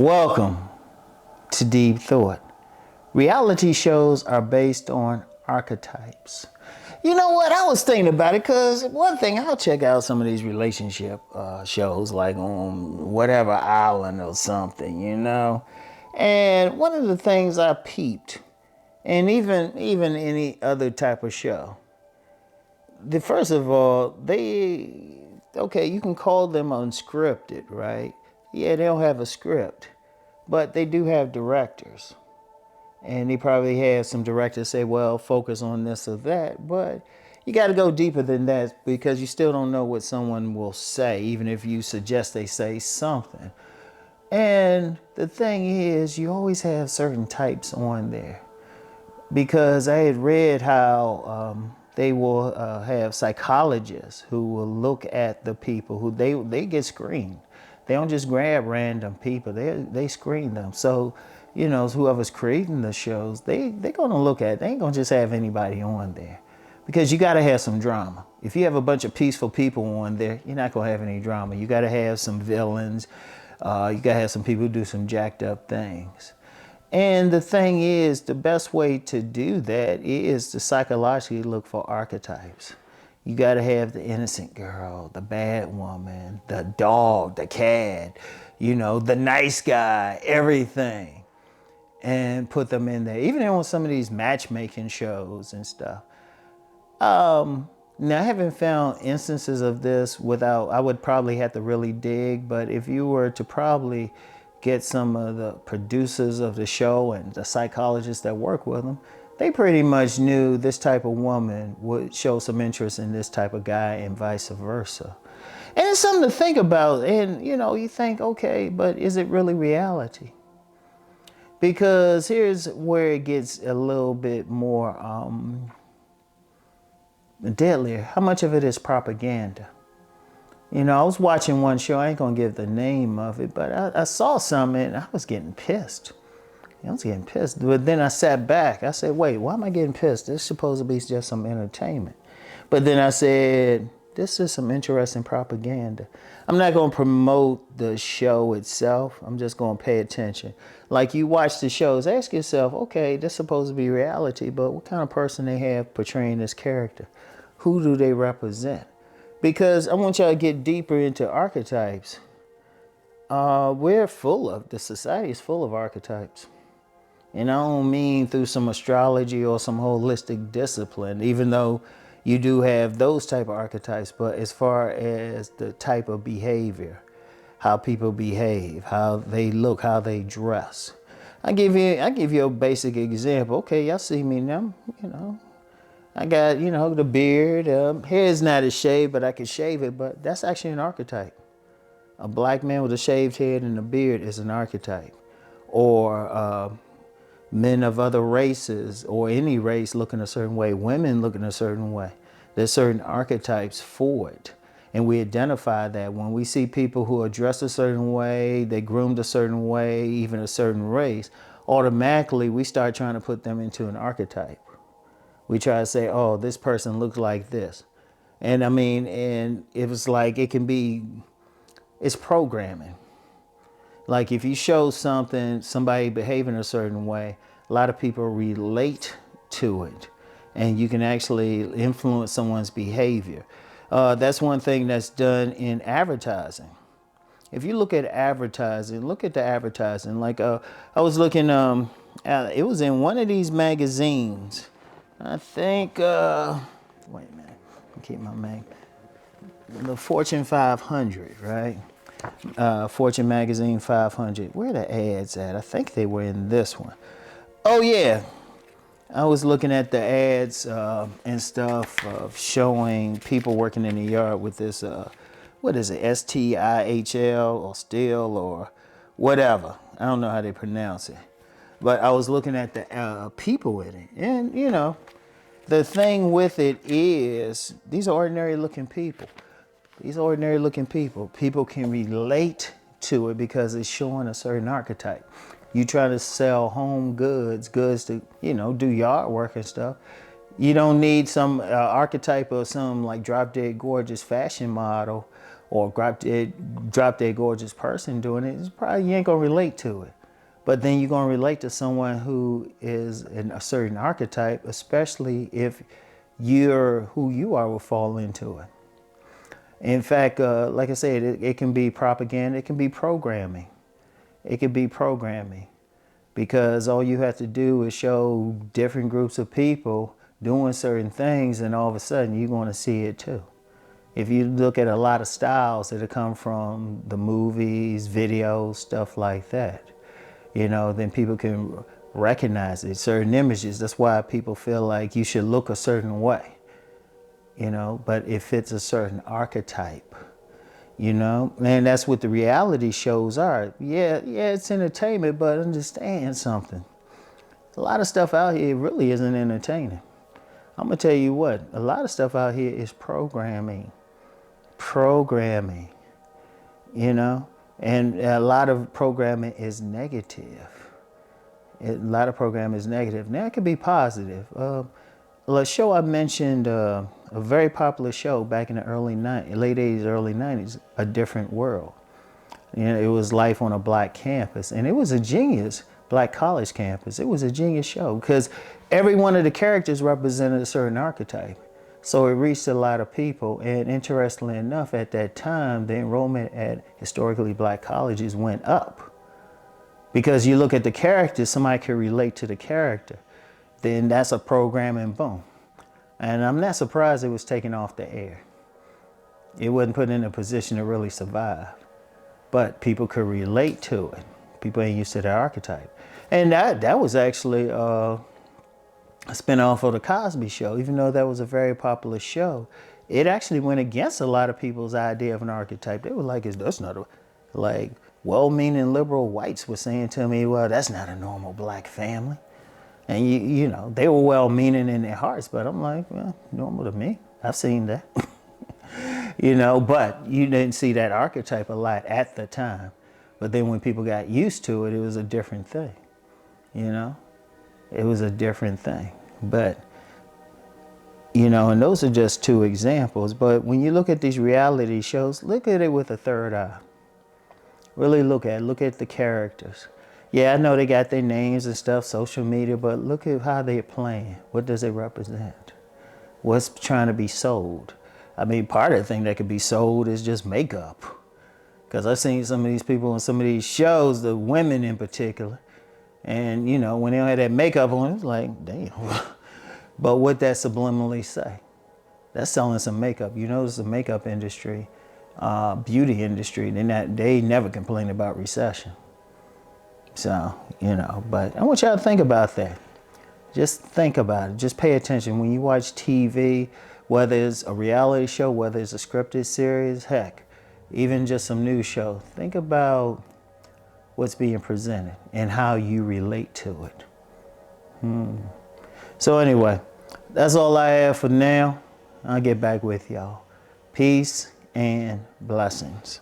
Welcome to Deep Thought. Reality shows are based on archetypes. You know what? I was thinking about it because one thing, I'll check out some of these relationship shows like on whatever island or something, And one of the things I peeped, and even any other type of show, first of all, you can call them unscripted, right? Yeah, they don't have a script, but they do have directors. And they probably have some directors say, well, focus on this or that. But you got to go deeper than that because you still don't know what someone will say, even if you suggest they say something. And the thing is, you always have certain types on there. Because I had read how they will have psychologists who will look at the people who they get screened. They don't just grab random people. They screen them. So, whoever's creating the shows, they're gonna look at it. They ain't gonna just have anybody on there. Because you gotta have some drama. If you have a bunch of peaceful people on there, you're not gonna have any drama. You gotta have some villains. You gotta have some people who do some jacked up things. And the thing is, the best way to do that is to psychologically look for archetypes. You got to have the innocent girl, the bad woman, the dog, the cat, the nice guy, everything. And put them in there. Even on some of these matchmaking shows and stuff. Now, I haven't found instances of this I would probably have to really dig. But if you were to probably get some of the producers of the show and the psychologists that work with them, they pretty much knew this type of woman would show some interest in this type of guy and vice versa. And it's something to think about. And, you think, okay, but is it really reality? Because here's where it gets a little bit more deadlier. How much of it is propaganda? I was watching one show, I ain't gonna give the name of it, but I saw something and I was getting pissed. But then I sat back. I said, wait, why am I getting pissed? This is supposed to be just some entertainment. But then I said, this is some interesting propaganda. I'm not gonna promote the show itself. I'm just gonna pay attention. Like you watch the shows, ask yourself, okay, this is supposed to be reality, but what kind of person they have portraying this character? Who do they represent? Because I want y'all to get deeper into archetypes. The society is full of archetypes. And I don't mean through some astrology or some holistic discipline, even though you do have those type of archetypes, but as far as the type of behavior, how people behave, how they look, how they dress. I give you a basic example. Okay, y'all see me now, I got, the beard. Hair's not as shaved, but I can shave it. But that's actually an archetype. A black man with a shaved head and a beard is an archetype. Or men of other races or any race looking a certain way. Women looking a certain way. There's certain archetypes for it. And we identify that when we see people who are dressed a certain way, they groomed a certain way, even a certain race, automatically we start trying to put them into an archetype. We try to say, oh, this person looks like this. And and it was like, it's programming. Like if you show somebody behaving a certain way, a lot of people relate to it. And you can actually influence someone's behavior. That's one thing that's done in advertising. If you look at advertising, look at the advertising. Like I was looking, it was in one of these magazines. I think, wait a minute, keep my mag. The Fortune 500, right? Fortune Magazine 500. Where are the ads at? I think they were in this one. Oh, yeah. I was looking at the ads and stuff of showing people working in the yard with this, what is it, STIHL or still or whatever. I don't know how they pronounce it. But I was looking at the people in it. And, the thing with it is these are ordinary looking people. These are ordinary looking people. People can relate to it because it's showing a certain archetype. You try to sell home goods to, do yard work and stuff. You don't need some archetype of some like drop dead gorgeous fashion model or drop dead gorgeous person doing it, it's probably you ain't gonna relate to it. But then you're gonna relate to someone who is in a certain archetype, especially if you're who you are will fall into it. In fact, like I said, it can be propaganda, it can be programming. It can be programming because all you have to do is show different groups of people doing certain things, and all of a sudden you're going to see it too. If you look at a lot of styles that have come from the movies, videos, stuff like that, then people can recognize it, certain images. That's why people feel like you should look a certain way, but it fits a certain archetype. And that's what the reality shows are. Yeah, it's entertainment, but understand something. A lot of stuff out here really isn't entertaining. I'm gonna tell you what, a lot of stuff out here is programming, and a lot of programming is negative. A lot of programming is negative. Now it can be positive. The show I mentioned, a very popular show back in the late 80s, early 90s, A Different World. It was life on a black campus, and it was a genius black college campus. It was a genius show because every one of the characters represented a certain archetype. So it reached a lot of people, and interestingly enough, at that time, the enrollment at historically black colleges went up. Because you look at the characters, somebody can relate to the character. Then that's a program and boom. And I'm not surprised it was taken off the air. It wasn't put in a position to really survive. But people could relate to it. People ain't used to their archetype. And that was actually a spinoff of the Cosby Show. Even though that was a very popular show, it actually went against a lot of people's idea of an archetype. They were like, that's not a, like, well-meaning liberal whites were saying to me, well, that's not a normal black family. And they were well-meaning in their hearts, but I'm like, well, normal to me. I've seen that. But you didn't see that archetype a lot at the time. But then when people got used to it, it was a different thing. It was a different thing. But, and those are just two examples. But when you look at these reality shows, look at it with a third eye. Really look at the characters. Yeah, I know they got their names and stuff, social media, but look at how they're playing. What does it represent? What's trying to be sold? I mean, part of the thing that could be sold is just makeup. Because I've seen some of these people in some of these shows, the women in particular, and, when they don't have that makeup on, it's like, damn. But what that subliminally say? That's selling some makeup. Notice the makeup industry, beauty industry, they never complain about recession. So, but I want y'all to think about that. Just think about it. Just pay attention. When you watch TV, whether it's a reality show, whether it's a scripted series, heck, even just some news show, think about what's being presented and how you relate to it. So anyway, that's all I have for now. I'll get back with y'all. Peace and blessings.